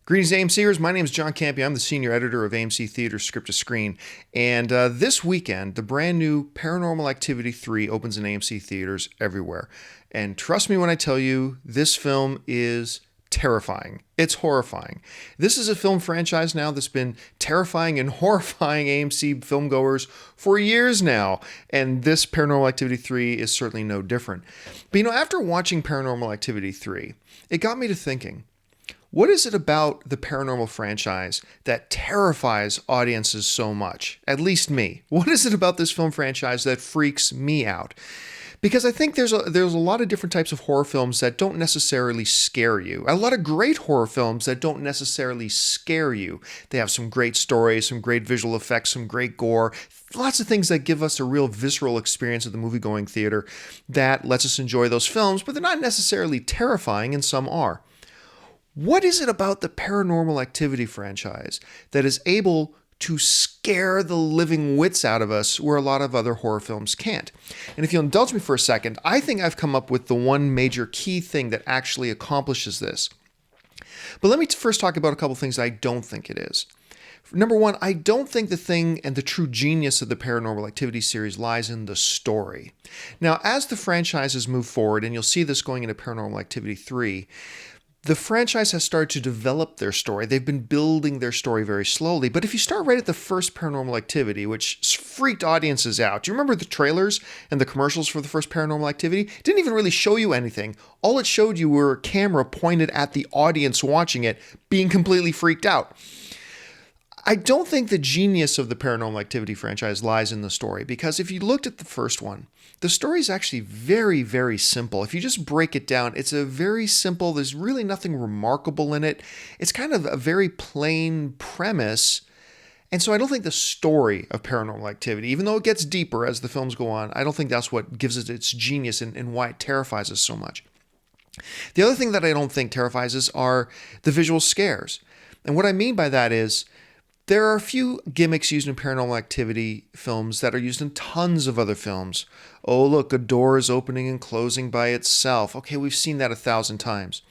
Greetings, AMCers. My name is John Campea. I'm the senior editor of AMC Theater Script to Screen. And this weekend, the brand new Paranormal Activity 3 opens in AMC theaters everywhere. And trust me when I tell you, this film is terrifying. It's horrifying. This is a film franchise now that's been terrifying and horrifying AMC filmgoers for years now. And this Paranormal Activity 3 is certainly no different. But after watching Paranormal Activity 3, it got me to thinking, what is it about the paranormal franchise that terrifies audiences so much? At least me. What is it about this film franchise that freaks me out? Because I think there's a lot of different types of horror films that don't necessarily scare you. A lot of great horror films that don't necessarily scare you. They have some great stories, some great visual effects, some great gore, lots of things that give us a real visceral experience at the movie-going theater that lets us enjoy those films, but they're not necessarily terrifying, and some are. What is it about the Paranormal Activity franchise that is able to scare the living wits out of us where a lot of other horror films can't? And if you'll indulge me for a second, I think I've come up with the one major key thing that actually accomplishes this. But let me first talk about a couple things I don't think it is. Number one, I don't think the thing and the true genius of the Paranormal Activity series lies in the story. Now, as the franchises move forward, and you'll see this going into Paranormal Activity 3, the franchise has started to develop their story. They've been building their story very slowly. But if you start right at the first Paranormal Activity, which freaked audiences out. Do you remember the trailers and the commercials for the first Paranormal Activity? It didn't even really show you anything. All it showed you were a camera pointed at the audience watching it, being completely freaked out. I don't think the genius of the Paranormal Activity franchise lies in the story, because if you looked at the first one, the story is actually very, very simple. If you just break it down, it's a very simple, there's really nothing remarkable in it. It's kind of a very plain premise. And so I don't think the story of Paranormal Activity, even though it gets deeper as the films go on, I don't think that's what gives it its genius and why it terrifies us so much. The other thing that I don't think terrifies us are the visual scares. And what I mean by that is, there are a few gimmicks used in Paranormal Activity films that are used in tons of other films. Oh, look, a door is opening and closing by itself. Okay, we've seen that 1,000 times.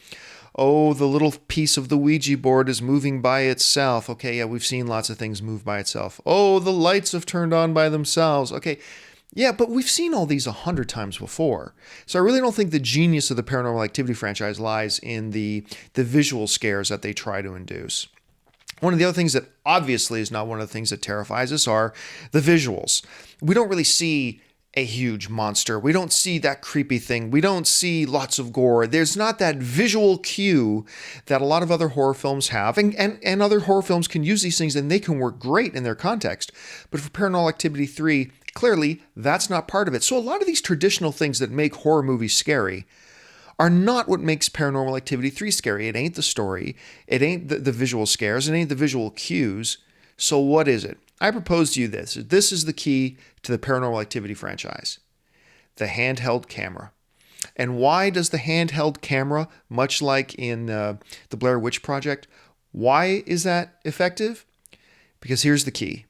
Oh, the little piece of the Ouija board is moving by itself. Okay, yeah, we've seen lots of things move by itself. Oh, the lights have turned on by themselves. Okay, yeah, but we've seen all these 100 times before. So I really don't think the genius of the Paranormal Activity franchise lies in the visual scares that they try to induce. One of the other things that obviously is not one of the things that terrifies us are the visuals. We don't really see a huge monster. We don't see that creepy thing. We don't see lots of gore. There's not that visual cue that a lot of other horror films have. And other horror films can use these things and they can work great in their context. But for Paranormal Activity 3, clearly that's not part of it. So a lot of these traditional things that make horror movies scary are not what makes Paranormal Activity 3 scary. It ain't the story. It ain't the visual scares. It ain't the visual cues. So what is it? I propose to you this. This is the key to the Paranormal Activity franchise. The handheld camera. And why does the handheld camera, much like in the Blair Witch Project, why is that effective? Because here's the key.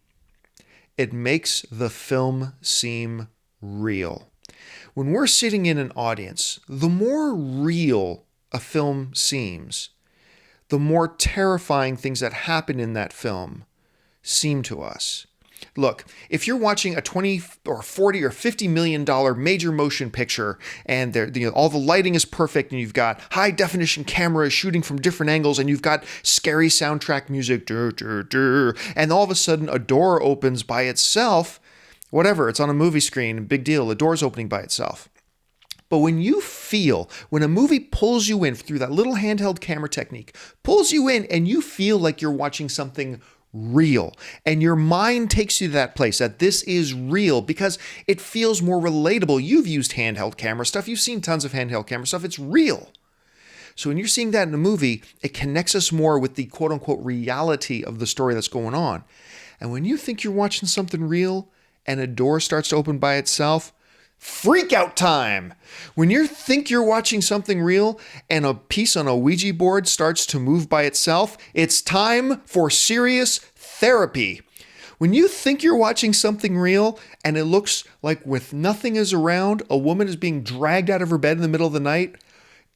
It makes the film seem real. When we're sitting in an audience, the more real a film seems, the more terrifying things that happen in that film seem to us. Look, if you're watching a 20 or 40 or $50 million major motion picture and all the lighting is perfect and you've got high definition cameras shooting from different angles and you've got scary soundtrack music, and all of a sudden a door opens by itself, whatever, it's on a movie screen, big deal, the door's opening by itself. But when a movie pulls you in through that little handheld camera technique, pulls you in and you feel like you're watching something real, and your mind takes you to that place, that this is real because it feels more relatable. You've used handheld camera stuff. You've seen tons of handheld camera stuff. It's real. So when you're seeing that in a movie, it connects us more with the quote unquote reality of the story that's going on. And when you think you're watching something real, and a door starts to open by itself, freak out time. When you think you're watching something real and a piece on a Ouija board starts to move by itself, it's time for serious therapy. When you think you're watching something real and it looks like with nothing is around, a woman is being dragged out of her bed in the middle of the night,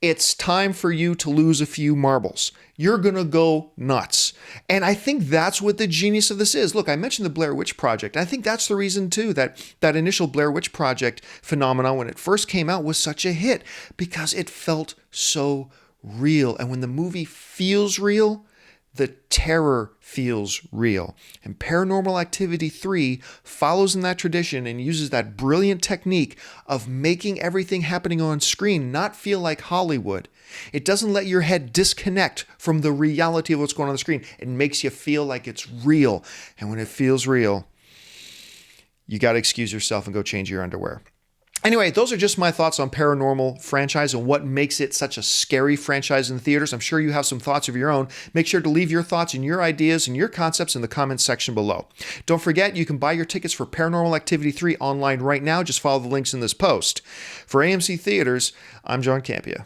it's time for you to lose a few marbles. You're going to go nuts. And I think that's what the genius of this is. Look, I mentioned the Blair Witch Project. I think that's the reason, too, that initial Blair Witch Project phenomenon, when it first came out, was such a hit, because it felt so real. And when the movie feels real, the terror feels real. And Paranormal Activity 3 follows in that tradition and uses that brilliant technique of making everything happening on screen not feel like Hollywood. It doesn't let your head disconnect from the reality of what's going on the screen. It makes you feel like it's real. And when it feels real, you got to excuse yourself and go change your underwear. Anyway, those are just my thoughts on Paranormal franchise and what makes it such a scary franchise in the theaters. I'm sure you have some thoughts of your own. Make sure to leave your thoughts and your ideas and your concepts in the comments section below. Don't forget, you can buy your tickets for Paranormal Activity 3 online right now. Just follow the links in this post. For AMC Theaters, I'm John Campea.